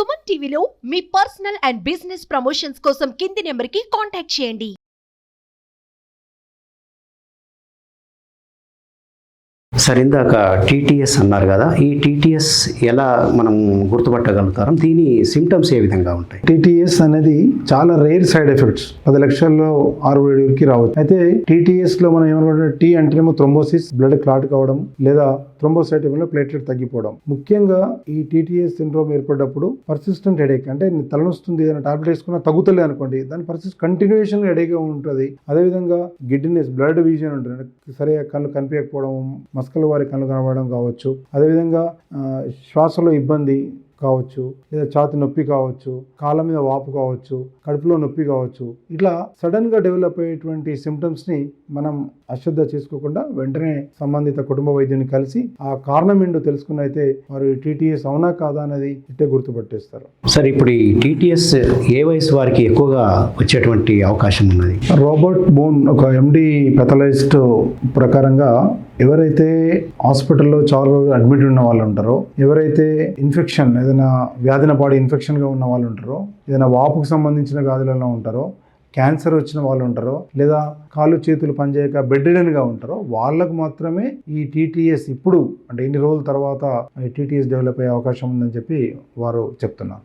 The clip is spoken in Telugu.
సుమన్ టీవీలో మీ పర్సనల్ అండ్ బిజినెస్ ప్రమోషన్స్ కోసం కింది నెంబర్కి కాంటాక్ట్ చేయండి. సరే, ఇందాక టీటీఎస్ అన్నారు కదా, ఈ టీటీఎస్ ఎలా మనం గుర్తుపట్టగలుగుతాం? దీని సిమ్టమ్స్ ఏ విధంగా ఉంటాయి? టీటీఎస్ అనేది చాలా రేర్ సైడ్ ఎఫెక్ట్స్, 10 లక్షల్లో 6-7కి రావచ్చు. అయితే టీటీఎస్ లో మనం ఏమనుకుంటే టీ అంటేనేమో థ్రోంబోసిస్, బ్లడ్ క్లాట్ కావడం, లేదా థ్రోంబోసైటోపెనియా ప్లేట్లెట్ తగ్గిపోవడం. ముఖ్యంగా ఈ టీటీఎస్ సిండ్రోమ్ ఏర్పడ్డప్పుడు పర్సిస్టెంట్ హెడేక్, అంటే తలనొస్తుంది, ఏదైనా టాబ్లెట్ వేసుకున్నా తగ్గుతలే అనుకోండి, దాని కంటిన్యూషన్ హెడేక్ ఉంటుంది. అదేవిధంగా గిడ్డినెస్, బ్లడ్ విజన్ ఉంటుంది, సరిగా కళ్ళు కనిపించకపోవడం, మస్కల వారి కళ్ళు కనబడడం కావచ్చు. అదేవిధంగా శ్వాసలో ఇబ్బంది కావచ్చు, లేదా ఛాతి నొప్పి కావచ్చు, కాళ్ళ మీద వాపు కావచ్చు, కడుపులో నొప్పి కావచ్చు. ఇట్లా సడన్గా డెవలప్ అయ్యేటువంటి సిమ్టమ్స్ని మనం అశ్రద్ధ చేసుకోకుండా వెంటనే సంబంధిత కుటుంబ వైద్యుని కలిసి ఆ కారణం ఏంటో తెలుసుకుని అయితే వారు టీటీఎస్ అవునా కాదా అనేది ఇట్టే గుర్తుపట్టేస్తారు. సరే, ఇప్పుడు ఈ టీటీఎస్ ఏ వయసు వారికి ఎక్కువగా వచ్చేటువంటి అవకాశం ఉన్నది? రాబర్ట్ బోన్ ఒక ఎండి పెథలజిస్ట్ ప్రకారంగా ఎవరైతే హాస్పిటల్లో చాలా రోజులు అడ్మిట్ ఉన్న వాళ్ళు ఉంటారో, ఎవరైతే ఇన్ఫెక్షన్, ఏదైనా వ్యాధిన పాడి ఇన్ఫెక్షన్గా ఉన్న వాళ్ళు ఉంటారో, ఏదైనా వాపుకు సంబంధించిన వ్యాధులలో ఉంటారో, క్యాన్సర్ వచ్చిన వాళ్ళు ఉంటారో, లేదా కాళ్ళు చేతులు పనిచేయక బెడ్ రిడెన్గా ఉంటారో, వాళ్ళకు మాత్రమే ఈ టీటీఎస్ ఇప్పుడు అంటే ఇన్ని రోజుల తర్వాత టీటీఎస్ డెవలప్ అయ్యే అవకాశం ఉందని చెప్పి వారు చెప్తున్నారు.